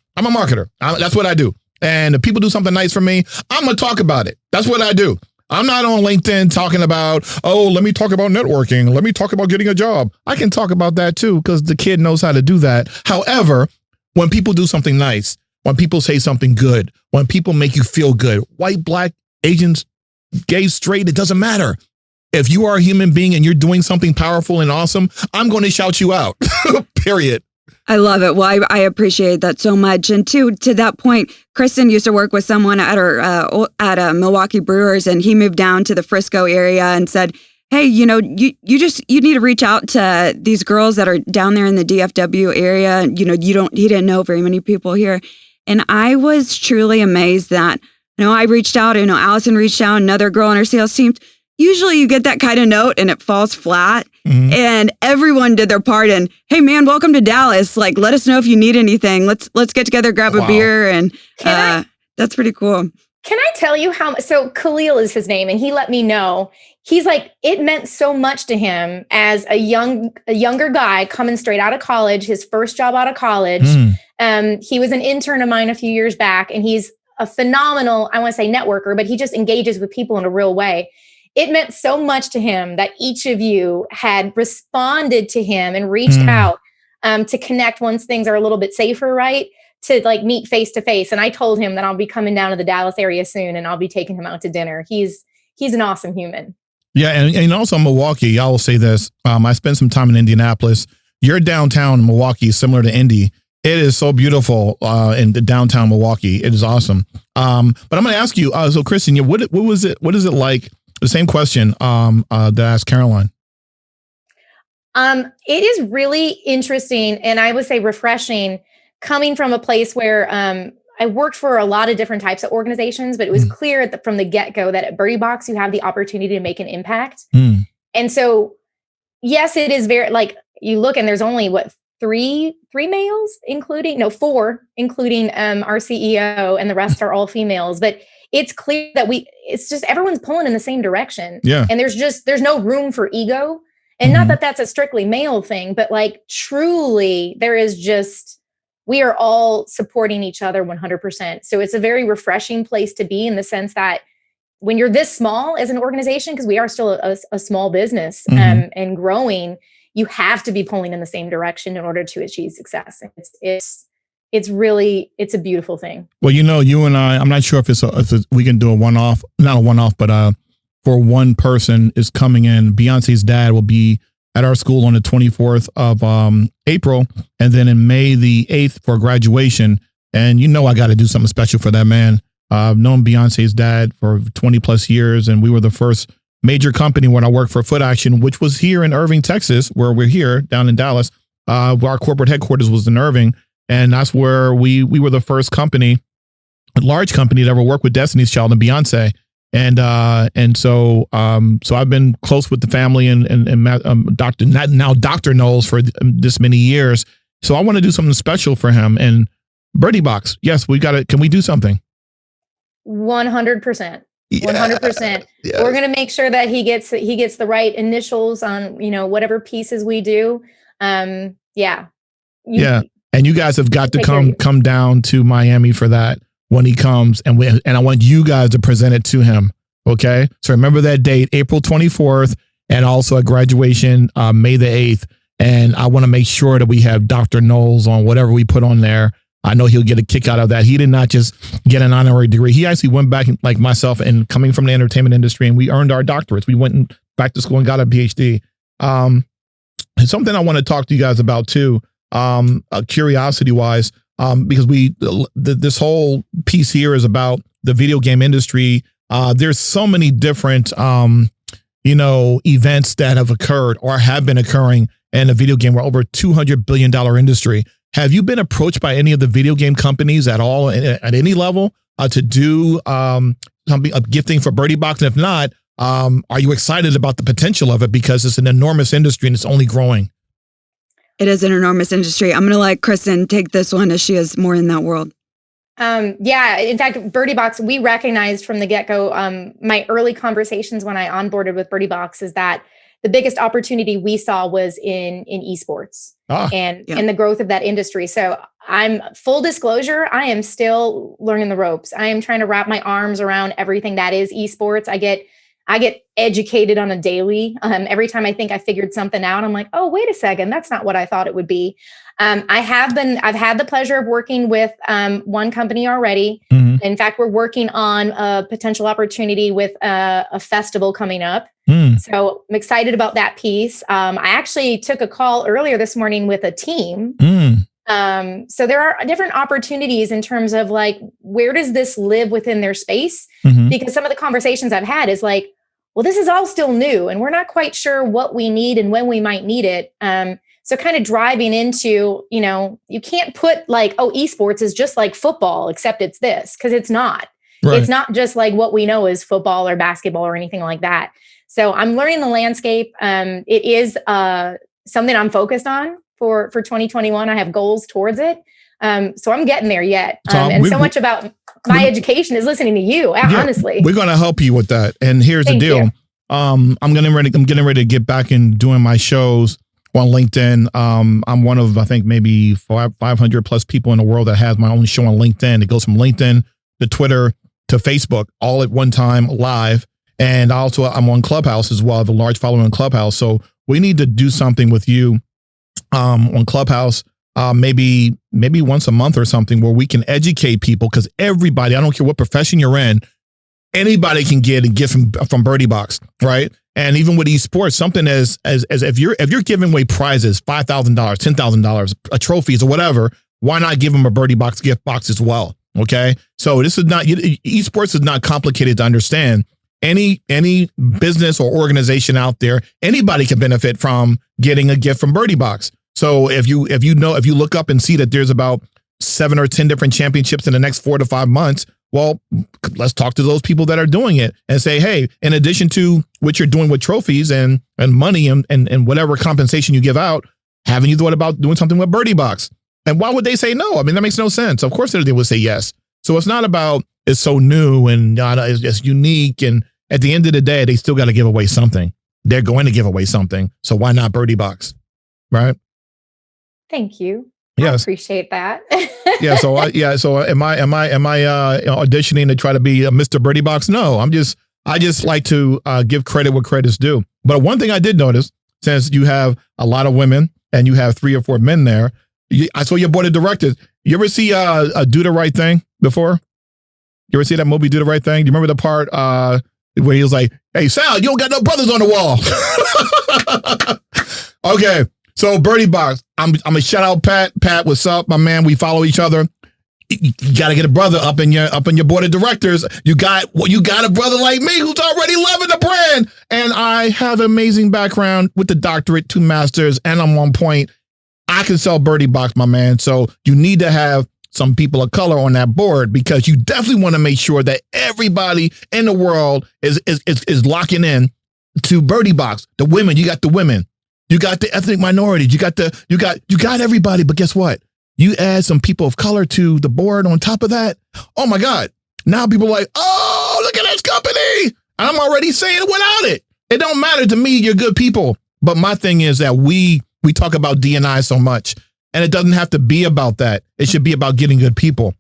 That's what I do. And if people do something nice for me, I'm going to talk about it. That's what I do. I'm not on LinkedIn talking about, let me talk about networking. Let me talk about getting a job. I can talk about that too, because the kid knows how to do that. However, when people do something nice, when people say something good, when people make you feel good, white, black, Asians, gay, straight, it doesn't matter. If you are a human being and you're doing something powerful and awesome, I'm going to shout you out. Period. I love it. Well, I appreciate that so much. And to that point, Kristin used to work with someone at her at Milwaukee Brewers, and he moved down to the Frisco area and said, "Hey, you need to reach out to these girls that are down there in the DFW area. He didn't know very many people here." And I was truly amazed that, I reached out, Allison reached out, another girl on her sales team. Usually you get that kind of note and it falls flat. Mm-hmm. And everyone did their part. And hey, man, welcome to Dallas. Like, let us know if you need anything. Let's get together, grab a beer. And that's pretty cool. Can I tell you so Khalil is his name, and he let me know. He's like, it meant so much to him as a younger guy coming straight out of college, his first job out of college. He was an intern of mine a few years back, and he's a phenomenal, I want to say networker, but he just engages with people in a real way. It meant so much to him that each of you had responded to him and reached out to connect once things are a little bit safer, right? To like meet face to face. And I told him that I'll be coming down to the Dallas area soon, and I'll be taking him out to dinner. He's an awesome human. Yeah. And also Milwaukee, I will say this. I spent some time in Indianapolis. Your downtown in Milwaukee is similar to Indy. It is so beautiful in the downtown Milwaukee. It is awesome. But I'm going to ask you, so Kristin, what was it? What is it like? The same question that I asked Caroline. It is really interesting, and I would say refreshing, coming from a place where I worked for a lot of different types of organizations, but it was clear from the get-go that at BirdieBox, you have the opportunity to make an impact. And so, yes, it is very, like, you look and there's only, three males, four, including our CEO, and the rest are all females. But it's clear that it's just everyone's pulling in the same direction. Yeah. And there's no room for ego. And not that that's a strictly male thing, but like truly there is we are all supporting each other 100%. So it's a very refreshing place to be, in the sense that when you're this small as an organization, because we are still a small business and growing, you have to be pulling in the same direction in order to achieve success. It's a beautiful thing. Well, you and I'm not sure if we can do a one-off, not a one-off, but for one person is coming in. Beyonce's dad will be at our school on the 24th of April, and then in May the 8th for graduation. And I got to do something special for that man. I've known Beyonce's dad for 20 plus years, and we were the first major company when I worked for Foot Action, which was here in Irving, Texas, where we're here down in Dallas. Where our corporate headquarters was in Irving. And that's where we were the first company, a large company, to ever work with Destiny's Child and Beyonce. And so I've been close with the family and Dr. Knowles for this many years. So I want to do something special for him. And BirdieBox, yes, can we do something? 100%. 100%. Yes. We're going to make sure that he gets the right initials on, whatever pieces we do. And you guys have got to come down to Miami for that when he comes, and I want you guys to present it to him. Okay. So remember that date, April 24th, and also at graduation, May the 8th. And I want to make sure that we have Dr. Knowles on whatever we put on there. I know he'll get a kick out of that. He did not just get an honorary degree. He actually went back, like myself, and coming from the entertainment industry, and we earned our doctorates. We went back to school and got a PhD. Something I want to talk to you guys about too. Curiosity wise, because this whole piece here is about the video game industry. There's so many different, events that have occurred or have been occurring in the video game. We're over $200 billion industry. Have you been approached by any of the video game companies at all at any level to do something, a gifting for BirdieBox? And if not, are you excited about the potential of it, because it's an enormous industry and it's only growing? It is an enormous industry. I'm going to let Kristin take this one, as she is more in that world. In fact, BirdieBox, we recognized from the get-go, my early conversations when I onboarded with BirdieBox, is that the biggest opportunity we saw was in esports and the growth of that industry. So I'm full disclosure, I am still learning the ropes. I am trying to wrap my arms around everything that is esports. I get educated on a daily. Every time I think I figured something out, I'm like, oh, wait a second, that's not what I thought it would be. I've had the pleasure of working with one company already. In fact, we're working on a potential opportunity with a festival coming up. So I'm excited about that piece. I actually took a call earlier this morning with a team. So there are different opportunities in terms of like, where does this live within their space? Because some of the conversations I've had is like, well, this is all still new and we're not quite sure what we need and when we might need it. So kind of driving into, you know, you can't put like, oh, esports is just like football, except it's this, because it's not. Right. It's not just like what we know is football or basketball or anything like that. So I'm learning the landscape. It is something I'm focused on for 2021. I have goals towards it. So I'm getting there yet. And so much about my education is listening to you, honestly. We're going to help you with that. And here's the deal. I'm getting ready to get back and doing my shows on LinkedIn. I'm one of, I think, maybe 500 plus people in the world that has my own show on LinkedIn. It goes from LinkedIn to Twitter to Facebook all at one time live. And also I'm on Clubhouse as well. I have a large following on Clubhouse. So we need to do something with you on Clubhouse, maybe once a month or something, where we can educate people, because everybody, I don't care what profession you're in, anybody can get a gift from BirdieBox, right? And even with esports, something as if you're giving away prizes, $5,000, $10,000, trophies or whatever, why not give them a BirdieBox gift box as well? Okay, so this is not, esports is not complicated to understand. Any business or organization out there, anybody can benefit from getting a gift from BirdieBox. So if you look up and see that there's about 7 or 10 different championships in the next 4 to 5 months, well, let's talk to those people that are doing it and say, hey, in addition to what you're doing with trophies and money and whatever compensation you give out, haven't you thought about doing something with BirdieBox? And why would they say no? I mean, that makes no sense. Of course they would say yes. So it's not about it's so new and it's unique. And at the end of the day, they still got to give away something. They're going to give away something. So why not BirdieBox? Right? Thank you. Yes. I appreciate that. So am I auditioning to try to be a Mr. BirdieBox? No, I just like to give credit where credit's due. But one thing I did notice, since you have a lot of women and you have 3 or 4 men there, I saw your board of directors. You ever see Do the Right Thing before? You ever see that movie Do the Right Thing? Do you remember the part where he was like, hey, Sal, you don't got no brothers on the wall? Okay. So BirdieBox, I'm gonna shout out Pat. Pat, what's up, my man? We follow each other. You got to get a brother up in your board of directors. You got a brother like me who's already loving the brand, and I have an amazing background with the doctorate, 2 masters, and I'm on point. I can sell BirdieBox, my man. So you need to have some people of color on that board, because you definitely want to make sure that everybody in the world is is locking in to BirdieBox. The women, you got the women. You got the ethnic minorities. You got everybody. But guess what? You add some people of color to the board on top of that. Oh my God. Now people are like, oh, look at this company. I'm already saying without it. It don't matter to me. You're good people. But my thing is that we talk about D&I so much, and it doesn't have to be about that. It should be about getting good people.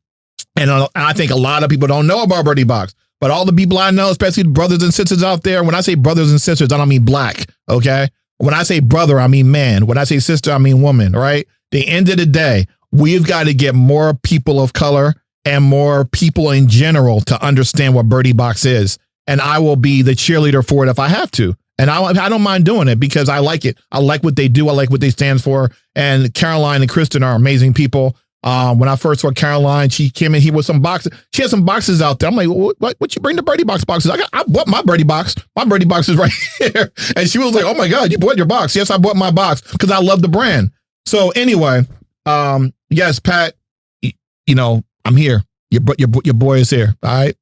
And I think a lot of people don't know about BirdieBox, but all the people I know, especially the brothers and sisters out there, when I say brothers and sisters, I don't mean black. Okay. When I say brother, I mean man. When I say sister, I mean woman, right? The end of the day, we've got to get more people of color and more people in general to understand what BirdieBox is. And I will be the cheerleader for it if I have to. And I don't mind doing it because I like it. I like what they do. I like what they stand for. And Caroline and Kristin are amazing people. When I first saw Caroline, she came in here with some boxes. She had some boxes out there. I'm like, what you bring the BirdieBox boxes? I bought my BirdieBox. My BirdieBox is right here. And she was like, oh my God, you bought your box. Yes, I bought my box because I love the brand. So anyway, yes, Pat, I'm here. Your boy is here. All right.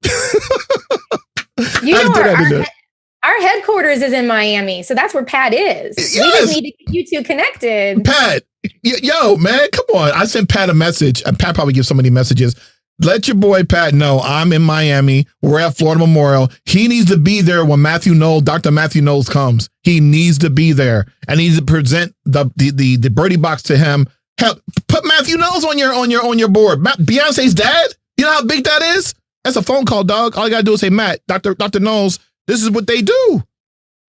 Our headquarters is in Miami, so that's where Pat is. Yes. We just need to get you two connected. Pat, yo, man, come on. I sent Pat a message, and Pat probably gives so many messages. Let your boy Pat know I'm in Miami. We're at Florida Memorial. He needs to be there when Dr. Matthew Knowles comes. He needs to be there, and he needs to present the BirdieBox to him. Hell, put Matthew Knowles on your board. Beyonce's dad. You know how big that is? That's a phone call, dog. All you gotta do is say, Matt, Dr. Knowles. This is what they do.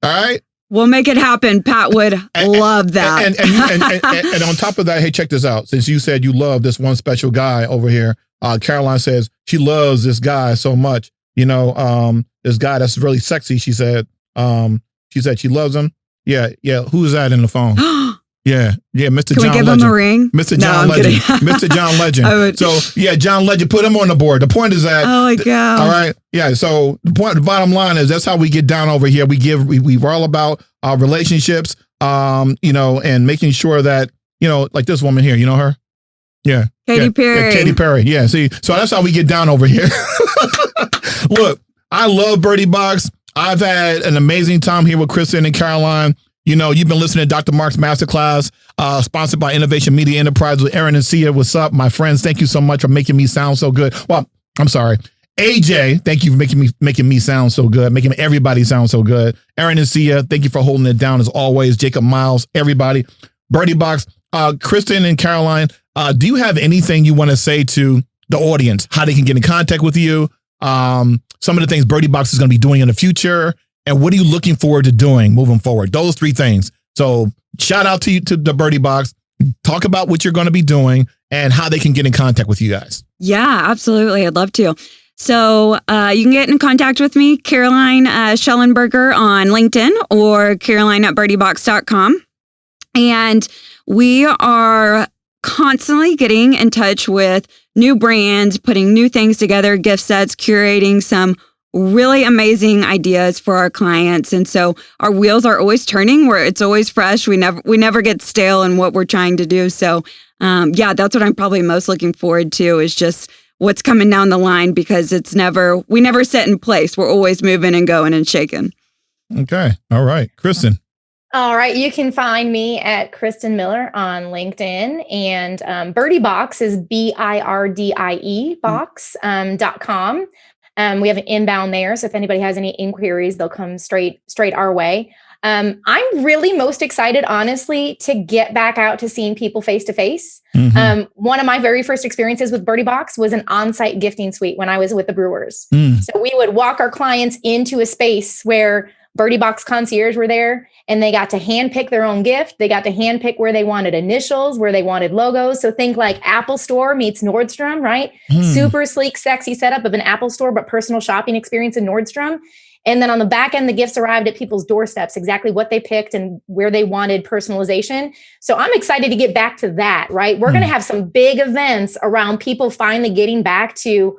All right. We'll make it happen. Pat would love that. And on top of that, hey, check this out. Since you said you love this one special guy over here, Caroline says she loves this guy so much. This guy that's really sexy. She said she loves him. Yeah. Who's that in the phone? Yeah, Mr. Can John we give Legend. him a ring? Mr. John Legend. Mr. John Legend. So John Legend, put him on the board. The point is that oh my God. All right. Yeah. So the bottom line is that's how we get down over here. We're all about our relationships, and making sure that, like this woman here, you know her? Yeah. Katy Perry. Yeah, Katy Perry. Yeah. See, so that's how we get down over here. Look, I love BirdieBox. I've had an amazing time here with Kristin and Caroline. You've been listening to Dr. Marc's Masterclass, sponsored by Innovation Media Enterprise with Aaron and Sia. What's up, my friends? Thank you so much for making me sound so good. Well, I'm sorry. AJ, thank you for making me sound so good, making everybody sound so good. Aaron and Sia, thank you for holding it down as always. Jacob Miles, everybody. BirdieBox, Kristin and Caroline, do you have anything you want to say to the audience? How they can get in contact with you? Some of the things BirdieBox is going to be doing in the future, and what are you looking forward to doing moving forward? Those 3 things. So shout out to you, to the BirdieBox. Talk about what you're going to be doing and how they can get in contact with you guys. Yeah, absolutely. I'd love to. So you can get in contact with me, Caroline Shellenberger on LinkedIn or caroline@birdiebox.com. And we are constantly getting in touch with new brands, putting new things together, gift sets, curating some really amazing ideas for our clients. And so our wheels are always turning, where it's always fresh. We never get stale in what we're trying to do. So that's what I'm probably most looking forward to, is just what's coming down the line, because we never sit in place. We're always moving and going and shaking. Okay. All right. Kristin. All right. You can find me at Kristin Miller on LinkedIn, and BirdieBox is BirdieBox.com. We have an inbound there. So if anybody has any inquiries, they'll come straight our way. I'm really most excited, honestly, to get back out to seeing people face to face. One of my very first experiences with BirdieBox was an on-site gifting suite when I was with the Brewers. So we would walk our clients into a space where BirdieBox concierge were there, and they got to handpick their own gift. They got to handpick where they wanted initials, where they wanted logos. So think like Apple Store meets Nordstrom, right? Super sleek, sexy setup of an Apple Store, but personal shopping experience in Nordstrom. And then on the back end, the gifts arrived at people's doorsteps, exactly what they picked and where they wanted personalization. So I'm excited to get back to that, right? We're going to have some big events around people finally getting back to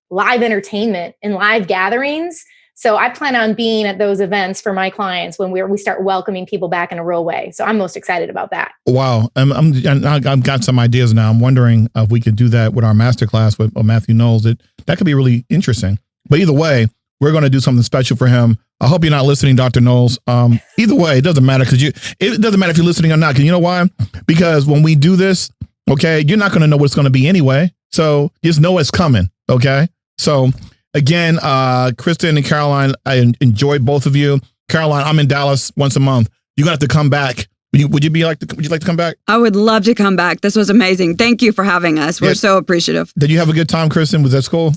live entertainment and live gatherings. So I plan on being at those events for my clients when we start welcoming people back in a real way. So I'm most excited about that. Wow. I've got some ideas now. I'm wondering if we could do that with our masterclass with Matthew Knowles. That could be really interesting. But either way, we're going to do something special for him. I hope you're not listening, Dr. Knowles. Either way, it doesn't matter, because it doesn't matter if you're listening or not. Because you know why? Because when we do this, okay, you're not going to know what it's going to be anyway. So just know it's coming. Okay. So again, Kristin and Caroline, I enjoyed both of you. Caroline, I'm in Dallas once a month. You're going to have to come back. Would you like to come back? I would love to come back. This was amazing. Thank you for having us. We're so appreciative. Did you have a good time, Kristin? Was that cool?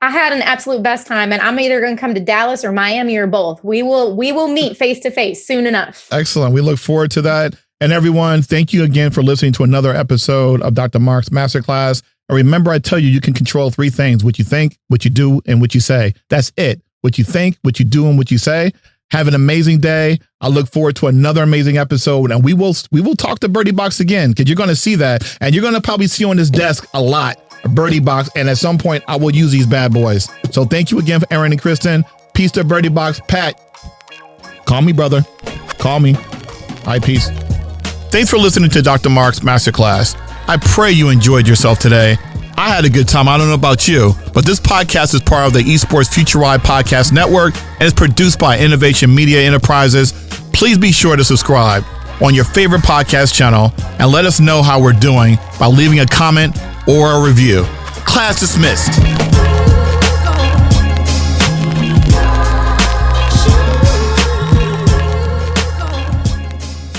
I had an absolute best time, and I'm either going to come to Dallas or Miami or both. We will meet face to face soon enough. Excellent. We look forward to that. And everyone, thank you again for listening to another episode of Dr. Marc's Masterclass. And remember, I tell you, you can control 3 things: what you think, what you do, and what you say. That's it. What you think, what you do, and what you say. Have an amazing day. I look forward to another amazing episode, and we will talk to BirdieBox again, because you're going to see that, and you're going to probably see on this desk a lot of BirdieBox, and at some point I will use these bad boys. So thank you again for Aaron and Kristin. Peace to BirdieBox. Pat, call me, brother. Call me. All right, peace. Thanks for listening to Dr. Marc's Masterclass. I pray you enjoyed yourself today. I had a good time. I don't know about you, but this podcast is part of the Esports Future Ride Podcast Network and is produced by Innovation Media Enterprises. Please be sure to subscribe on your favorite podcast channel and let us know how we're doing by leaving a comment or a review. Class dismissed.